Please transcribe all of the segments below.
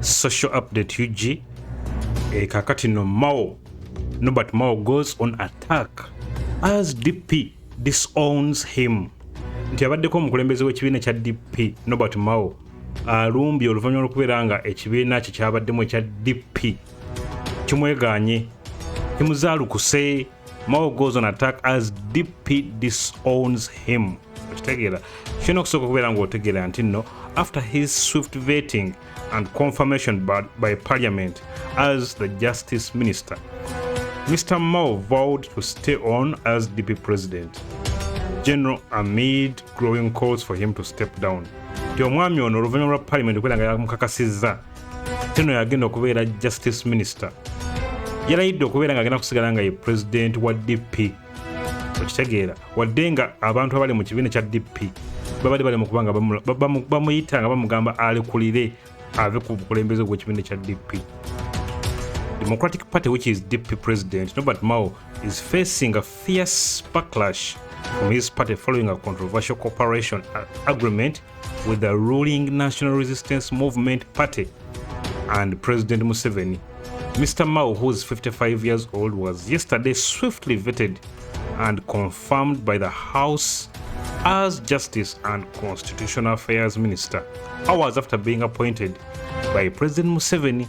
Social update UG. Kakati no Mao. Norbert Mao goes on attack as DP disowns him. Nti abaddeko omukulembeze w'ekibiina kya DP Norbert Mao alumbye oluvannyuma lw'okubeera nga ekibiina kye kyabaddemu ekya DP kimweganye kimuzaalukuse. Mao goes on attack as DP disowns him. Okitegeera kirina okusooka okubeera ng'otegeera nti nno after his swift vetting and confirmation by Parliament as the Justice Minister, Mr. Mao vowed to stay on as DP President General amid growing calls for him to step down. Nti omwami ono oluvannyuma lwa Parliament okubeera nga yamukakasizza tino yagenda okubeera Justice Minister, yalayidde okubeera nga agenda kusigala nga ye President wa DP. Okitegeera wadde nga abantu abali mu kibiina kya DP babadde bali mu kubanga bamuyita nga bamugamba alekulire ave ku bukulembeze bw'ekibiina kya DP. Democratic Party, which is DP President Norbert Mao, is facing a fierce backlash from his party following a controversial cooperation agreement with the ruling National Resistance Movement Party and President Museveni. Mr. Mao, who is 55 years old, was yesterday swiftly vetted and confirmed by the House as Justice and Constitutional Affairs Minister. Hours after being appointed by President Museveni,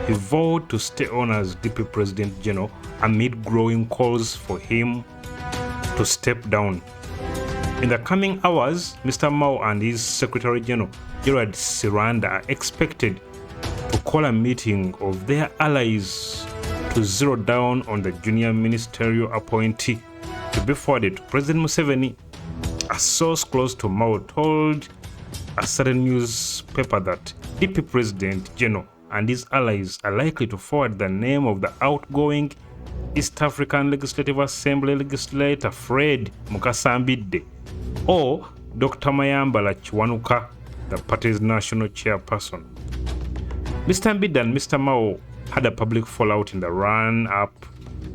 he vowed to stay on as DP President General amid growing calls for him to step down. In the coming hours, Mr. Mao and his Secretary General, Gerard Siranda, are expected to call a meeting of their allies to zero down on the junior ministerial appointee to be forwarded to President Museveni. A source close to Mao told a certain newspaper that DP President General and his allies are likely to forward the name of the outgoing East African Legislative Assembly legislator Fred Mukasambidde or Dr. Mayambala Chiwanuka, the party's national chairperson. Mr. Mbidde and Mr. Mao had a public fallout in the run-up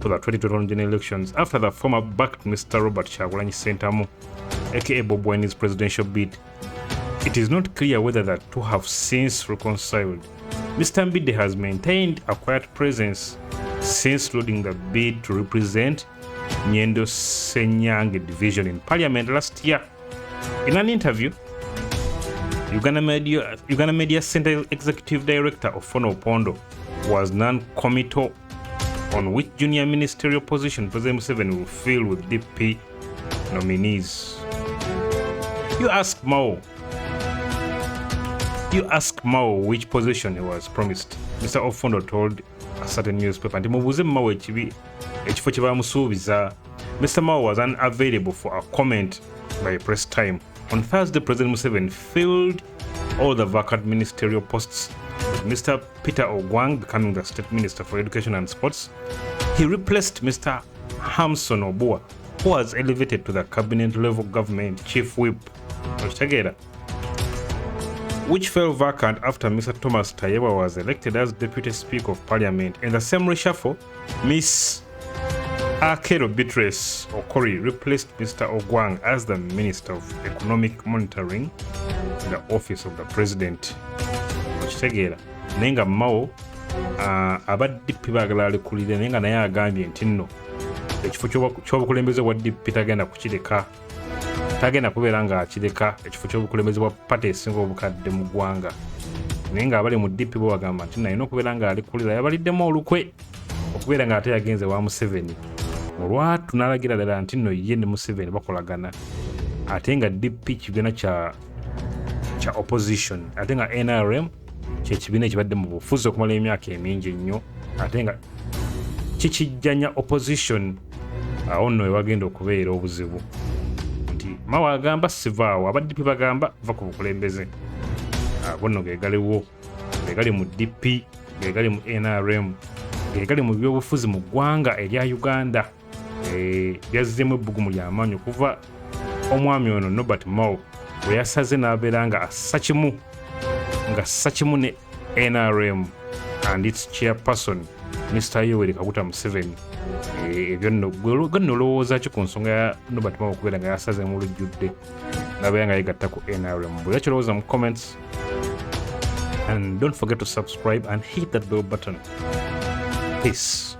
to the 2021 general elections after the former backed Mr. Robert Kyagulanyi Ssentamu, aka Bobi Wine's presidential bid. It is not clear whether the two have since reconciled. Mr. Mbidde has maintained a quiet presence since loading the bid to represent Nyendo Senyange division in Parliament last year. In an interview, Uganda Media Center Executive Director Ofono Opondo was non-committal on which junior ministerial position President Museveni will fill with DP nominees. You ask Mao which position he was promised. Mr. Ofondo told a certain newspaper nti mubuuze Mao ekifo kye bamusuubiza. Mr. Mao was unavailable for a comment by press time. On Thursday, President Museveni filled all the vacant ministerial posts, with Mr. Peter Ogwang becoming the State Minister for Education and Sports. He replaced Mr. Hamson Obua, who was elevated to the cabinet-level government chief whip, which fell vacant after Mr. Thomas Tayewa was elected as Deputy Speaker of Parliament. In the same reshuffle, Miss Akero Beatrice Okori replaced Mr. Ogwang as the Minister of Economic Monitoring in the Office of the President. Okitegeera naye nga Mao aba DP baagala alekulire naye nga naye agambye nti nno ekifo ky'obukulembeze bwa DP tagenda kubeera nga akireka ekifo ky'obukulembeze bwa pate esinga obukadde mu ggwanga. Naye nga abali mu DP bo bagamba nti nayina okubeera nga alekulira yabaliddemu olukwe okubeera nga ate yagenze wa Museveni. Olwatu n'alagira ddala nti nno ye ne Museveni bakolagana ate nga DP kibiina kya opposition ate nga NRM kyekibiina ekibadde mu bufuzi okumala emyaka emingi ennyo ate nga kikijjanya opposition. Awo nno wewagenda okubeera obuzibu nti Mao agamba sivaawo, aba DP bagamba va ku bukulembeze. Abo nno geegaliwo, geegali mu DP, geegali mu NRM, geegali mu byobufuzi mu ggwanga erya Uganda. Byazzeemu ebbugumu ly'amaanyi okuva omwami ono Norbert Mao bwe yasaze n'abeera nga assa kimu ne NRM and its chairperson Mr. Yoweri Kaguta Museveni. Ebyo nno gwe olowooza ki ku nsonga ya Norbert Mao okubeera nga yasaze mu lujjudde n'abeera nga yegatta ku NRM? Bwe yakirowooza mu comments and don't forget to subscribe and hit that bell button. Peace.